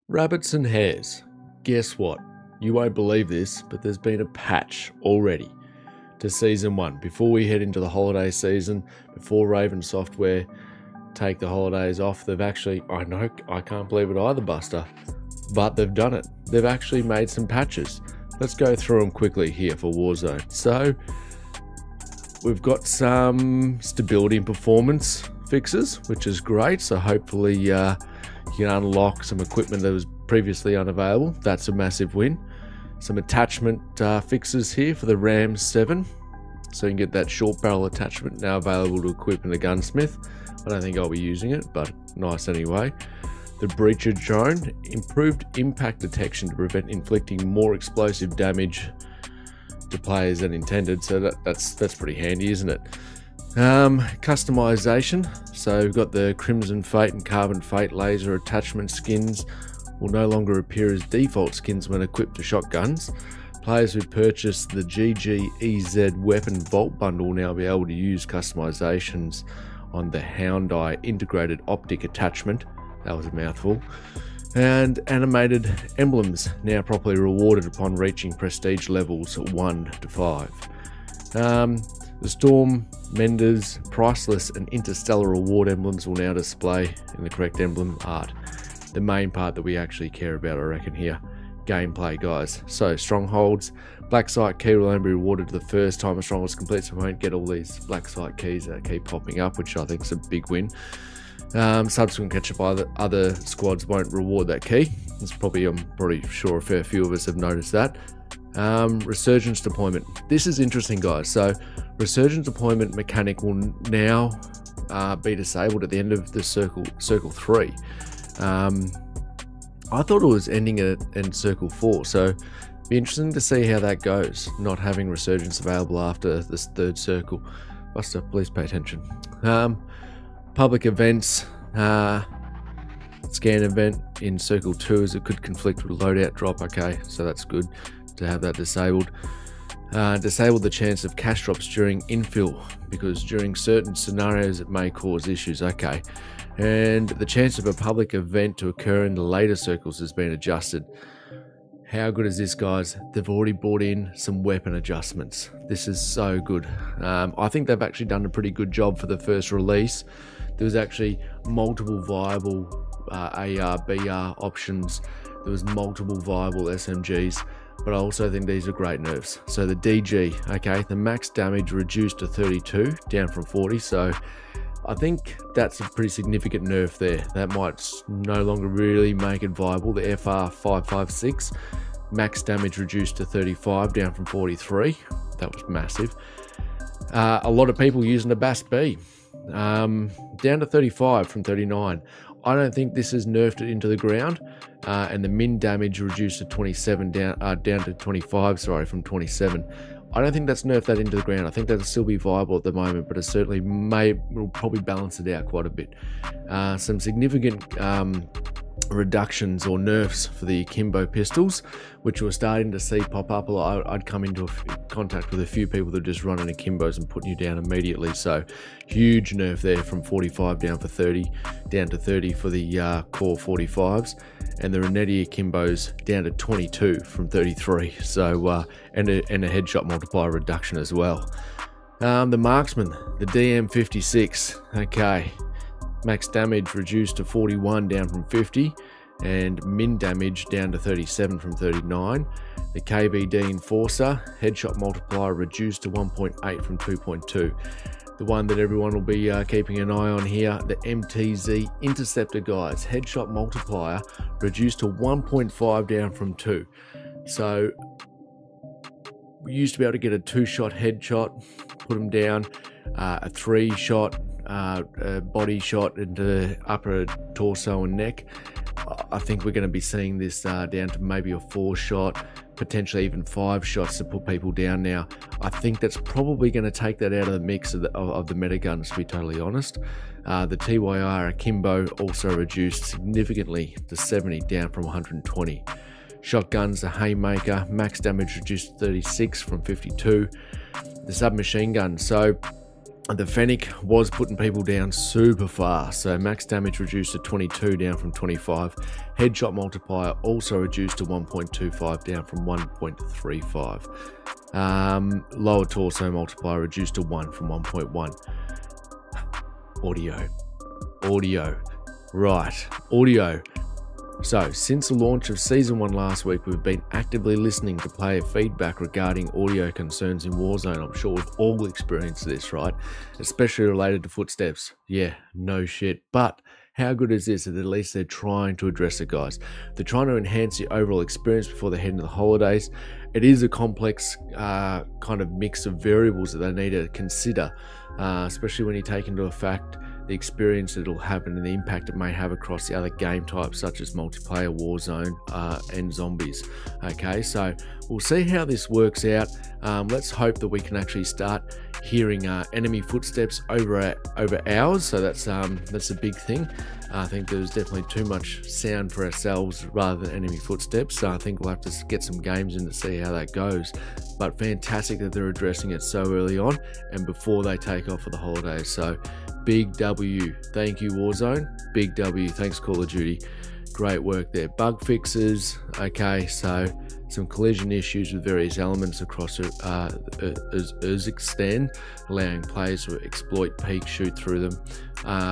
Rabbits and hares. Guess what? You won't believe this, but there's been a patch already to Season 1. Before we head into the holiday season, before Raven Software take the holidays off, they've actually, I know, I can't believe it either, Buster, but they've done it. They've actually made some patches. Let's go through them quickly here for Warzone. So, we've got some stability and performance fixes, which is great. So hopefully you can unlock some equipment that was previously unavailable. That's a massive win. Some attachment fixes here for the Ram 7. So you can get that short barrel attachment now available to equip in the gunsmith. I don't think I'll be using it, but nice anyway. The Breacher drone, improved impact detection to prevent inflicting more explosive damage to players than intended. So that's pretty handy, isn't it? Customization. So we've got the Crimson Fate and Carbon Fate laser attachment skins will no longer appear as default skins when equipped with shotguns. Players who purchase the GGEZ weapon vault bundle will now be able to use customizations on the Hound Eye integrated optic attachment. That was a mouthful. And animated emblems now properly rewarded upon reaching prestige levels 1 to 5. The Storm, Menders, Priceless and Interstellar reward emblems will now display in the correct emblem art. The main part that we actually care about, I reckon, here. Gameplay, guys. So, Strongholds. Black Site Key will only be rewarded the first time a Stronghold is complete, so we won't get all these Black Site keys that keep popping up, which I think is a big win. Subsequent catch-up by the other squads won't reward that key. I'm pretty sure a fair few of us have noticed that. Resurgence deployment. This is interesting, guys. So resurgence deployment mechanic will now be disabled at the end of the circle 3. I thought it was ending in circle 4, so be interesting to see how that goes, not having resurgence available after this 3rd circle. Buster, please pay attention. Public events, scan event in circle 2 as it could conflict with loadout drop. Okay, so that's good to have that disabled. Disable the chance of cash drops during infill, because during certain scenarios it may cause issues. Okay, and the chance of a public event to occur in the later circles has been adjusted. How good is this, guys? They've already brought in some weapon adjustments. This is so good. I think they've actually done a pretty good job for the first release. There was actually multiple viable AR, BR options. There was multiple viable SMGs, but I also think these are great nerfs. So the DG, okay, the max damage reduced to 32, down from 40. So I think that's a pretty significant nerf there. That might no longer really make it viable. The FR556, max damage reduced to 35, down from 43. That was massive. A lot of people using the BAS-B. Down to 35 from 39. I don't think this has nerfed it into the ground, and the min damage reduced to 27 down to 25, sorry, from 27. I don't think that's nerfed that into the ground. I think that'll still be viable at the moment, but it certainly will probably balance it out quite a bit. Some significant reductions or nerfs for the akimbo pistols, which we're starting to see pop up. I'd come into contact with a few people that are just running akimbos and putting you down immediately. So huge nerf there, from 45 down to 30 for the core 45s, and the Renetti akimbos down to 22 from 33. So and a headshot multiplier reduction as well. The marksman, the DM56, okay, max damage reduced to 41, down from 50, and min damage down to 37 from 39. The KVD Enforcer, headshot multiplier reduced to 1.8 from 2.2. The one that everyone will be keeping an eye on here, the MTZ Interceptor, guys, headshot multiplier reduced to 1.5, down from 2. So we used to be able to get a 2-shot headshot, put them down, a 3-shot body shot into the upper torso and neck. I think we're going to be seeing this down to maybe a 4-shot, potentially even 5 shots to put people down now. I think that's probably going to take that out of the mix of the meta guns, to be totally honest. The TYR Akimbo also reduced significantly to 70, down from 120. Shotguns, the Haymaker, max damage reduced to 36 from 52. The submachine gun, so The Fennec was putting people down super fast, so max damage reduced to 22 down from 25. Headshot multiplier also reduced to 1.25 down from 1.35. Lower torso multiplier reduced to 1 from 1.1. Audio. Right, audio. So, since the launch of Season 1 last week, we've been actively listening to player feedback regarding audio concerns in Warzone. I'm sure we've all experienced this, right? Especially related to footsteps. Yeah, no shit. But how good is this that at least they're trying to address it, guys? They're trying to enhance the overall experience before they head into the holidays. It is a complex kind of mix of variables that they need to consider, especially when you take into effect the experience that it'll happen and the impact it may have across the other game types such as multiplayer, Warzone, and zombies. Okay, so we'll see how this works out. Let's hope that we can actually start hearing enemy footsteps over ours. So that's a big thing. I think there's definitely too much sound for ourselves rather than enemy footsteps. So I think we'll have to get some games in to see how that goes. But fantastic that they're addressing it so early on and before they take off for the holidays. So big W. Thank you, Warzone. Big W. Thanks, Call of Duty. Great work there. Bug fixes. Okay, so some collision issues with various elements across Uzbekistan, allowing players to exploit peek, shoot through them.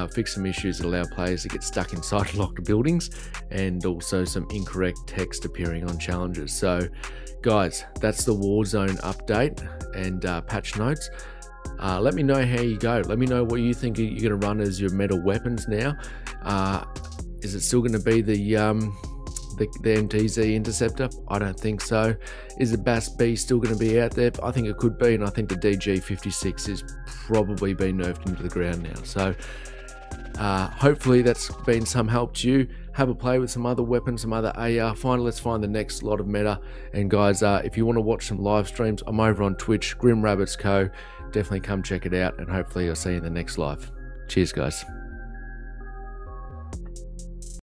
Fix some issues that allow players to get stuck inside locked buildings, and also some incorrect text appearing on challenges. So, guys, that's the Warzone update and patch notes. Let me know how you go. Let me know what you think you're going to run as your metal weapons now. Is it still going to be the MTZ Interceptor? I don't think so. Is the Bass B still going to be out there? I think it could be, and I think the DG56 is probably been nerfed into the ground now. So hopefully that's been some help to you. Have a play with some other weapons, some other AR. Let's find the next lot of meta. And guys, if you want to watch some live streams, I'm over on Twitch, Grim Rabbits Co. Definitely come check it out, and hopefully I'll see you in the next live. Cheers, guys.